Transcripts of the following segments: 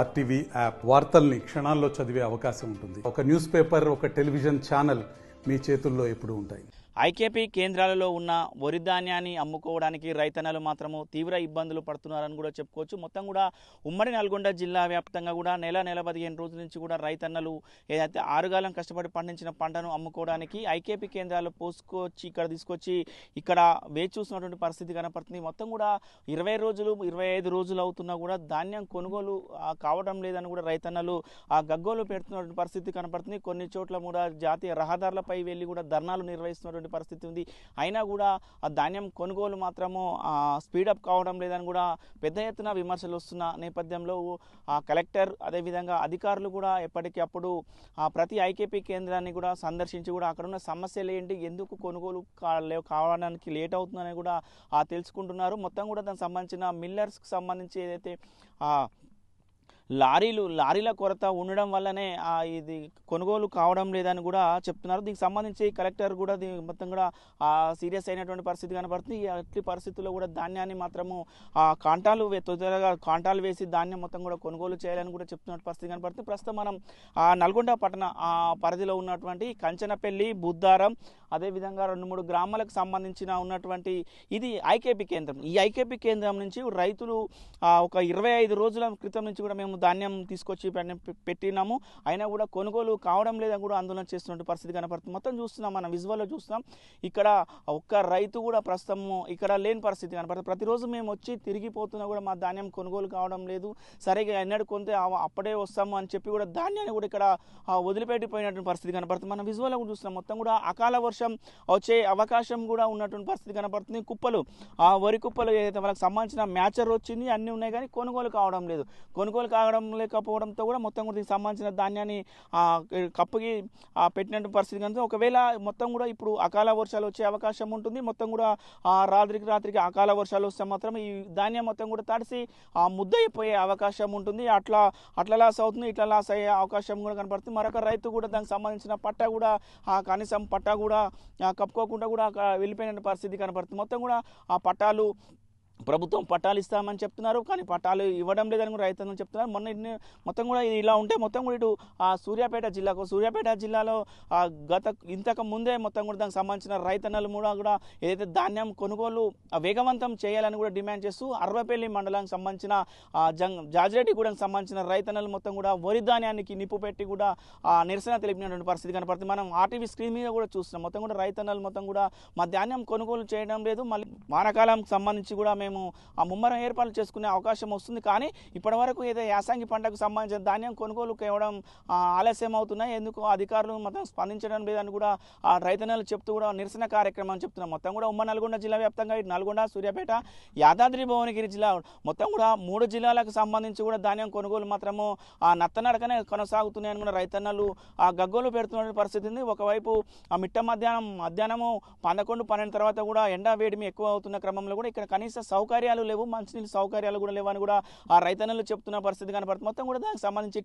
RTV app వార్తల్ని క్షణాల్లో చదివే అవకాశం ఉంటుంది. ఒక న్యూస్ పేపర్, ఒక టెలివిజన్ ఛానల్ మీ చేతుల్లో ఎప్పుడూ ఉంటాయి. ఐకేపీ కేంద్రాలలో ఉన్న వరి ధాన్యాన్ని అమ్ముకోవడానికి రైతన్నలు మాత్రము తీవ్ర ఇబ్బందులు పడుతున్నారని కూడా చెప్పుకోవచ్చు. మొత్తం కూడా ఉమ్మడి నల్గొండ జిల్లా వ్యాప్తంగా కూడా నెల 15 రోజుల నుంచి కూడా రైతన్నలు ఏదైతే ఆరుగాలం కష్టపడి పండించిన పంటను అమ్ముకోవడానికి ఐకేపీ కేంద్రాలు పోసుకొచ్చి ఇక్కడ తీసుకొచ్చి ఇక్కడ వేచి చూస్తున్నటువంటి పరిస్థితి కనపడుతుంది. మొత్తం కూడా 20 రోజులు 25 రోజులు అవుతున్నా కూడా ధాన్యం కొనుగోలు కావడం లేదని కూడా రైతన్నలు గగ్గోలు పెడుతున్నటువంటి పరిస్థితి కనపడుతుంది. కొన్ని చోట్ల కూడా జాతీయ రహదారులపై వెళ్ళి కూడా ధర్నాలు నిర్వహిస్తున్నటువంటి పరిస్థితి ఉంది. అయినా కూడా ఆ ధాన్యం కొనుగోలు మాత్రము స్పీడప్ కావడం లేదని కూడా పెద్ద ఎత్తున విమర్శలు వస్తున్న నేపథ్యంలో కలెక్టర్ అదేవిధంగా అధికారులు కూడా ఎప్పటికప్పుడు ప్రతి ఐకేపీ కేంద్రాన్ని కూడా సందర్శించి కూడా అక్కడ ఉన్న సమస్యలు ఏంటి, ఎందుకు కొనుగోలు కావడానికి లేట్ అవుతుందని కూడా తెలుసుకుంటున్నారు. మొత్తం కూడా దానికి సంబంధించిన మిల్లర్స్కి సంబంధించి ఏదైతే లారీల కొరత ఉండడం వల్లనే ఇది కొనుగోలు కావడం లేదని కూడా చెప్తున్నారు. దీనికి సంబంధించి కలెక్టర్ కూడా మొత్తం కూడా సీరియస్ అయినటువంటి పరిస్థితి కనబడుతుంది. అట్టి పరిస్థితుల్లో కూడా ధాన్యాన్ని మాత్రము తొందరగా కాంటాలు వేసి ధాన్యం మొత్తం కూడా కొనుగోలు చేయాలని కూడా చెప్తున్న పరిస్థితి కనబడుతుంది. ప్రస్తుతం మనం నల్గొండ పట్టణ పరిధిలో ఉన్నటువంటి కంచనపల్లి, బుద్ధారం అదేవిధంగా 2-3 గ్రామాలకు సంబంధించిన ఉన్నటువంటి ఇది ఐకేపీ కేంద్రం. ఈ ఐకేపీ కేంద్రం నుంచి రైతులు ఒక 25 రోజుల క్రితం నుంచి కూడా మేము ధాన్యం తీసుకొచ్చి పెట్టినాము, అయినా కూడా కొనుగోలు కావడం లేదని కూడా ఆందోళన చేస్తున్న పరిస్థితి కనపడుతుంది. మొత్తం చూస్తున్నాం, మనం విజువల్లో చూస్తున్నాం. ఇక్కడ ఒక్క రైతు కూడా ప్రస్తుతం ఇక్కడ లేని పరిస్థితి కనపడుతుంది. ప్రతిరోజు మేము వచ్చి తిరిగిపోతున్నా కూడా మా ధాన్యం కొనుగోలు కావడం లేదు, సరిగా ఎన్నడూ కొంత అప్పుడే వస్తాము అని చెప్పి కూడా ధాన్యాన్ని కూడా ఇక్కడ వదిలిపెట్టిపోయినటువంటి పరిస్థితి కనపడుతుంది. మనం విజువల్లో చూస్తున్నాం. మొత్తం కూడా అకాల వర్షం వచ్చే అవకాశం కూడా ఉన్నటువంటి పరిస్థితి కనపడుతుంది. కుప్పలు వరి కుప్పలు ఏదైతే వాళ్ళకి సంబంధించిన మ్యాచర్ వచ్చింది అన్నీ ఉన్నాయి, కానీ కొనుగోలు కావడం లేదు. కొనుగోలు కావడం లేకపోవడంతో కూడా మొత్తం కూడా దీనికి సంబంధించిన ధాన్యాన్ని కప్పుకి పెట్టినటువంటి పరిస్థితి కనుక ఒకవేళ మొత్తం కూడా ఇప్పుడు అకాల వర్షాలు వచ్చే అవకాశం ఉంటుంది. మొత్తం కూడా రాత్రికి అకాల వర్షాలు వస్తే మాత్రం ఈ ధాన్యం మొత్తం కూడా తడిసి ముద్దయిపోయే అవకాశం ఉంటుంది. అట్లా లాస్ అవుతుంది, ఇట్లా లాస్ అయ్యే అవకాశం కూడా కనపడుతుంది. మరొక రైతు కూడా దానికి సంబంధించిన పట్టా కూడా కనీసం పట్టా కూడా కప్పుకోకుండా కూడా వెళ్ళిపోయిన పరిస్థితి కనపడుతుంది. మొత్తం కూడా ఆ పట్టాలు ప్రభుత్వం పట్టాలు ఇస్తామని చెప్తున్నారు, కానీ పట్టాలు ఇవ్వడం లేదని కూడా రైతులు చెప్తున్నారు. మొత్తం కూడా ఇలా ఉంటే మొత్తం కూడా ఇటు సూర్యాపేట జిల్లాలో ఇంతకు ముందే మొత్తం కూడా దానికి సంబంధించిన రైతన్నలు కూడా ఏదైతే ధాన్యం కొనుగోలు వేగవంతం చేయాలని కూడా డిమాండ్ చేస్తూ అర్వపల్లి మండలానికి సంబంధించిన జాజిరెడ్డిగూడెంకి సంబంధించిన రైతన్నలు మొత్తం కూడా వరి ధాన్యానికి నిప్పు పెట్టి కూడా నిరసన తెలిపినటువంటి పరిస్థితి కనపడుతుంది. మనం ఆర్టీవీ స్క్రీన్ మీద కూడా చూస్తున్నాం. మొత్తం కూడా రైతన్నలు మొత్తం కూడా మా ధాన్యం కొనుగోలు చేయడం లేదు, మళ్ళీ వానాకాలంకి సంబంధించి కూడా మేము ముమ్మరం ఏర్పాట్లు చేసుకునే అవకాశం వస్తుంది, కానీ ఇప్పటి వరకు ఏదో యాసంగి పంటకు సంబంధించిన ధాన్యం కొనుగోలు కేవడం ఆలస్యం అవుతున్నాయి, ఎందుకు అధికారులు మొత్తం స్పందించడం లేదని కూడా రైతన్నలు చెప్తూ కూడా నిరసన కార్యక్రమం చెప్తున్నాం. మొత్తం కూడా ఉమ్మడి నల్గొండ జిల్లా వ్యాప్తంగా ఇటు నల్గొండ, సూర్యాపేట, యాదాద్రి భువనగిరి జిల్లా మొత్తం కూడా 3 జిల్లాలకు సంబంధించి కూడా ధాన్యం కొనుగోలు మాత్రము నత్తనడకనే కొనసాగుతున్నాయని కూడా రైతన్నలు గగ్గోలు పెడుతున్న పరిస్థితి ఉంది. ఒకవైపు మిట్ట మధ్యాహ్నము 11-12 తర్వాత కూడా ఎండా వేడిమి ఎక్కువ అవుతున్న క్రమంలో కూడా ఇక్కడ కనీస సౌకర్యాలు లేవు, మంచినీళ్ళ సౌకర్యాలు కూడా లేవని కూడా రైతన్నలు చెప్తున్న పరిస్థితి కనపడుతుంది. మొత్తం కూడా దానికి సంబంధించి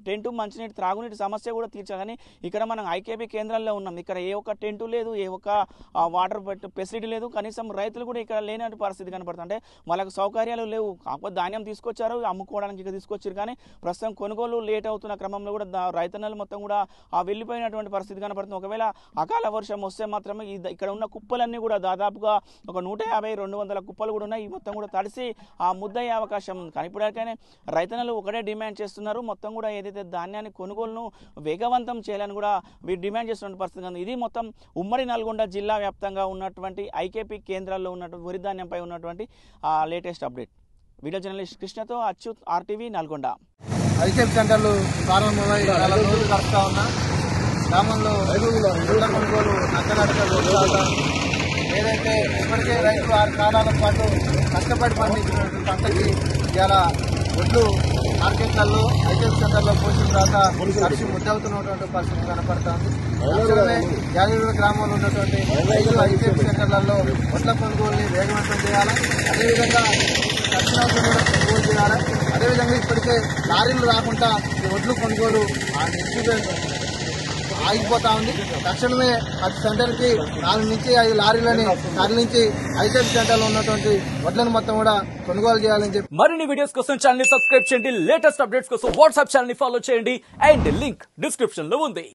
టెంటు మంచినీటి త్రాగునీటి సమస్య కూడా తీర్చాలని ఇక్కడ మనం ఐకేపీ కేంద్రాల్లో ఉన్నాం. ఇక్కడ ఏ ఒక్క టెంటు లేదు, ఏ ఒక్క వాటర్ ఫెసిలిటీ లేదు, కనీసం రైతులు కూడా ఇక్కడ లేనటువంటి పరిస్థితి కనపడుతుంది. అంటే వాళ్ళకు సౌకర్యాలు లేవు, కాకపోతే ధాన్యం తీసుకొచ్చారు అమ్ముకోవడానికి ఇక్కడ తీసుకొచ్చారు, కానీ ప్రస్తుతం కొనుగోలు లేట్ అవుతున్న క్రమంలో కూడా రైతన్నలు మొత్తం కూడా వెళ్ళిపోయినటువంటి పరిస్థితి కనపడుతుంది. ఒకవేళ అకాల వర్షం వస్తే మాత్రమే ఇక్కడ ఉన్న కుప్పలన్నీ కూడా దాదాపుగా ఒక 150-200 కుప్పలు కూడా ఉన్నాయి, మొత్తం కూడా తడిసి ముద్దయ్యే అవకాశం ఉంది. కానీ ఇప్పటికైనా రైతన్నలు ఒకటే డిమాండ్ చేస్తున్నారు, మొత్తం కూడా ఏదైతే ధాన్యాన్ని కొనుగోలును వేగవంతం చేయాలని కూడా వీరు డిమాండ్ చేస్తున్న పరిస్థితి ఉంది. ఇది మొత్తం ఉమ్మడి నల్గొండ జిల్లా వ్యాప్తంగా ఉన్నటువంటి ఐకేపీ కేంద్రాల్లో ఉన్నటువంటి వరి ధాన్యంపై ఉన్నటువంటి లేటెస్ట్ అప్డేట్. వీడియో జర్నలిస్ట్ కృష్ణతో అచ్యుత్, ఆర్టీవీ, నల్గొండ. ఐకేపీ సెంటర్లు ప్రారంభమై 4 రోజులు గడుపుతా ఉన్నా గ్రామంలో కొనుగోలు నత్తనడక ఏదైతే ఇప్పటికే రైతులు 6 కాలాల పాటు కష్టపడి పండించినటువంటి పంటకి ఇలా ఒడ్లు మార్కెట్లలో ఐకేపీ సెంటర్లో పోసిన తర్వాత తడిసి ముద్దవుతున్నటువంటి పరిస్థితి కనపడుతుంది. యాదగిరి గ్రామంలో ఉన్నటువంటి రైతులు ఐకేపీ సెంటర్లలో ఒడ్ల కొనుగోలుని వేగవంతం చేయాలి, అదేవిధంగా దక్షిణాలు కూడా కొనుగోలు చేయాలి. అదేవిధంగా ఇప్పటికే లారీలు రాకుండా ఈ ఒడ్లు కొనుగోలు ఆగిపోతా ఉంది. తక్షణమే ప్రతి సెంటర్కి 4 నుంచి 5 లారీలని తరలించి ఐటెం సెంటర్లో ఉన్నటువంటి వడ్లను మొత్తం కూడా కొనుగోలు చేయాలని చెప్పి మరిన్ని వీడియోస్ కోసం ఛానల్ ని సబ్స్క్రైబ్ చేయండి. లేటెస్ట్ అప్డేట్స్ కోసం వాట్సాప్ ఛానల్ ని ఫాలో చేయండి. అండ్ లింక్ డిస్క్రిప్షన్ లో ఉంది.